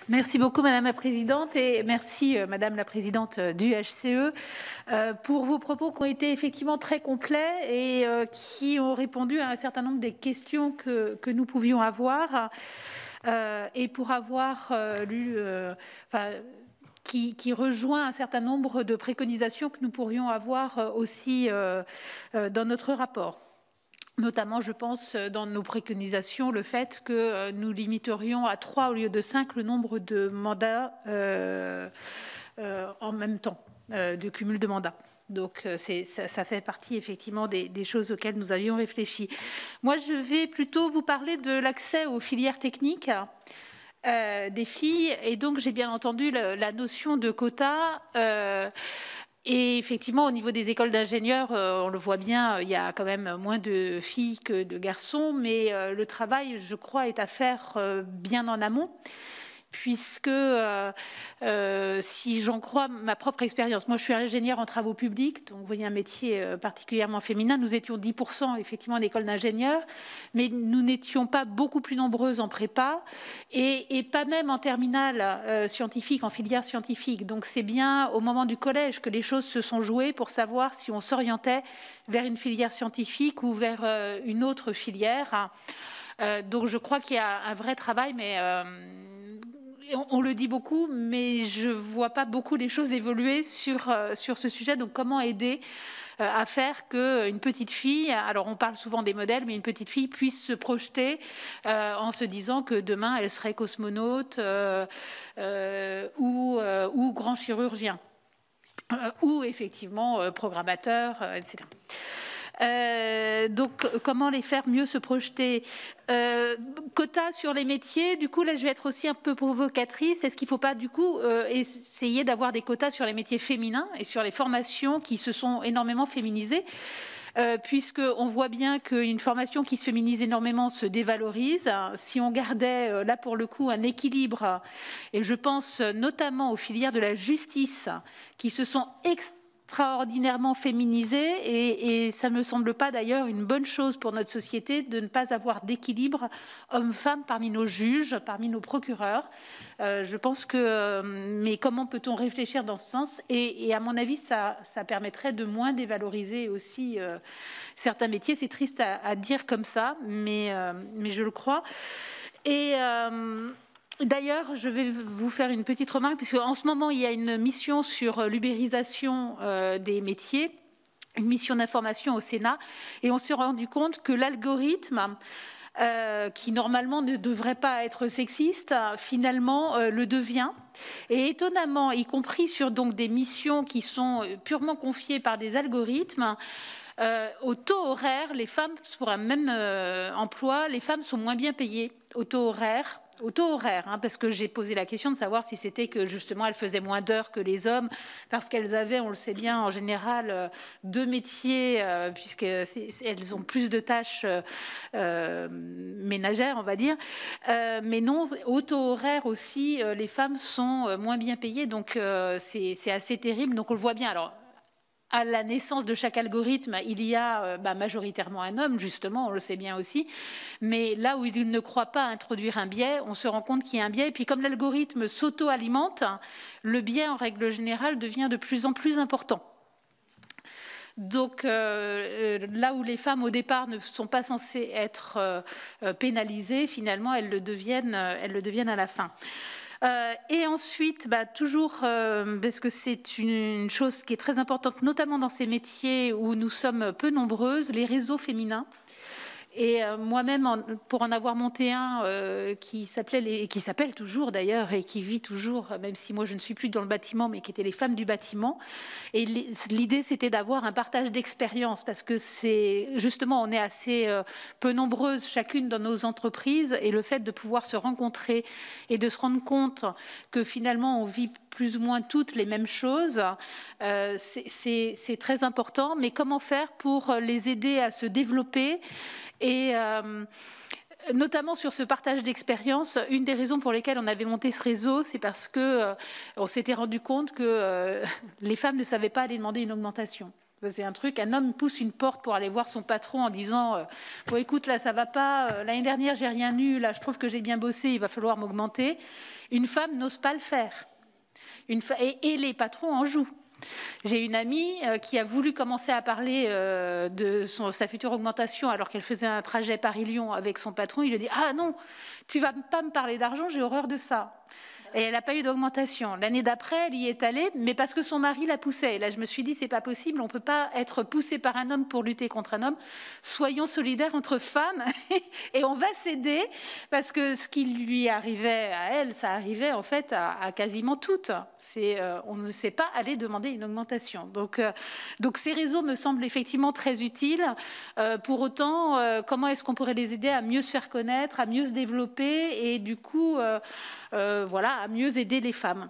Merci beaucoup Madame la Présidente et merci Madame la Présidente du HCE pour vos propos qui ont été effectivement très complets et qui ont répondu à un certain nombre des questions que nous pouvions avoir et pour avoir lu... qui rejoint un certain nombre de préconisations que nous pourrions avoir aussi dans notre rapport. Notamment, je pense, dans nos préconisations, le fait que nous limiterions à 3 au lieu de 5 le nombre de mandats en même temps, de cumul de mandats. Donc, ça fait partie effectivement des choses auxquelles nous avions réfléchi. Moi, je vais plutôt vous parler de l'accès aux filières techniques des filles. Et donc, j'ai bien entendu la notion de quota. Et effectivement, au niveau des écoles d'ingénieurs, on le voit bien, il y a quand même moins de filles que de garçons, mais le travail, je crois, est à faire bien en amont. Puisque si j'en crois ma propre expérience, moi je suis ingénieure en travaux publics, donc vous voyez un métier particulièrement féminin, nous étions 10% effectivement en école d'ingénieurs, mais nous n'étions pas beaucoup plus nombreuses en prépa et pas même en terminale scientifique, en filière scientifique. Donc c'est bien au moment du collège que les choses se sont jouées pour savoir si on s'orientait vers une filière scientifique ou vers une autre filière. Donc je crois qu'il y a un vrai travail, mais on le dit beaucoup, mais je ne vois pas beaucoup les choses évoluer sur ce sujet. Donc comment aider à faire qu'une petite fille, alors on parle souvent des modèles, mais une petite fille puisse se projeter en se disant que demain elle serait cosmonaute ou grand chirurgien, ou effectivement programmateur, etc. Donc, comment les faire mieux se projeter quota sur les métiers, du coup, là, je vais être aussi un peu provocatrice. Est-ce qu'il ne faut pas, du coup, essayer d'avoir des quotas sur les métiers féminins et sur les formations qui se sont énormément féminisées puisqu'on voit bien qu'une formation qui se féminise énormément se dévalorise. Si on gardait, là pour le coup, un équilibre, et je pense notamment aux filières de la justice qui se sont extraordinairement féminisées et ça ne me semble pas d'ailleurs une bonne chose pour notre société de ne pas avoir d'équilibre homme-femme parmi nos juges, parmi nos procureurs. Je pense que, mais comment peut-on réfléchir dans ce sens et à mon avis, ça permettrait de moins dévaloriser aussi certains métiers. C'est triste à dire comme ça, mais je le crois. Et d'ailleurs, je vais vous faire une petite remarque, puisque en ce moment, il y a une mission sur l'ubérisation des métiers, une mission d'information au Sénat, et on s'est rendu compte que l'algorithme, qui normalement ne devrait pas être sexiste, finalement le devient. Et étonnamment, y compris sur donc, des missions qui sont purement confiées par des algorithmes, au taux horaire, les femmes, pour un même emploi, les femmes sont moins bien payées au taux horaire. Parce que j'ai posé la question de savoir si c'était que justement elles faisaient moins d'heures que les hommes, parce qu'elles avaient, on le sait bien, en général, deux métiers, puisqu'elles ont plus de tâches ménagères, on va dire. Mais non, au taux horaire aussi, les femmes sont moins bien payées, donc c'est assez terrible. Donc on le voit bien. Alors, à la naissance de chaque algorithme, il y a majoritairement un homme, justement, on le sait bien aussi. Mais là où il ne croit pas introduire un biais, on se rend compte qu'il y a un biais. Et puis comme l'algorithme s'auto-alimente, le biais, en règle générale, devient de plus en plus important. Donc là où les femmes, au départ, ne sont pas censées être pénalisées, finalement, elles le deviennent à la fin. Et ensuite, toujours, parce que c'est une chose qui est très importante, notamment dans ces métiers où nous sommes peu nombreuses, les réseaux féminins. Et moi-même, pour en avoir monté un qui s'appelle toujours d'ailleurs et qui vit toujours, même si moi je ne suis plus dans le bâtiment, mais qui était les femmes du bâtiment. Et l'idée, c'était d'avoir un partage d'expérience parce que c'est justement, on est assez peu nombreuses chacune dans nos entreprises et le fait de pouvoir se rencontrer et de se rendre compte que finalement on vit plus ou moins toutes les mêmes choses, c'est très important. Mais comment faire pour les aider à se développer et notamment sur ce partage d'expérience, une des raisons pour lesquelles on avait monté ce réseau, c'est parce que on s'était rendu compte que les femmes ne savaient pas aller demander une augmentation. C'est un truc, un homme pousse une porte pour aller voir son patron en disant bon, écoute, là, ça va pas. L'année dernière, j'ai rien eu. Là, je trouve que j'ai bien bossé. Il va falloir m'augmenter. Une femme n'ose pas le faire. Et les patrons en jouent. J'ai une amie qui a voulu commencer à parler de sa future augmentation alors qu'elle faisait un trajet Paris-Lyon avec son patron. Il lui dit « Ah non, tu vas pas me parler d'argent, j'ai horreur de ça ». Et elle n'a pas eu d'augmentation. L'année d'après, elle y est allée, mais parce que son mari la poussait. Et là, je me suis dit, c'est pas possible, on ne peut pas être poussé par un homme pour lutter contre un homme. Soyons solidaires entre femmes et on va s'aider, parce que ce qui lui arrivait à elle, ça arrivait en fait à quasiment toutes. On ne sait pas aller demander une augmentation. Donc ces réseaux me semblent effectivement très utiles. Pour autant, comment est-ce qu'on pourrait les aider à mieux se faire connaître, à mieux se développer et du coup, voilà, à mieux aider les femmes.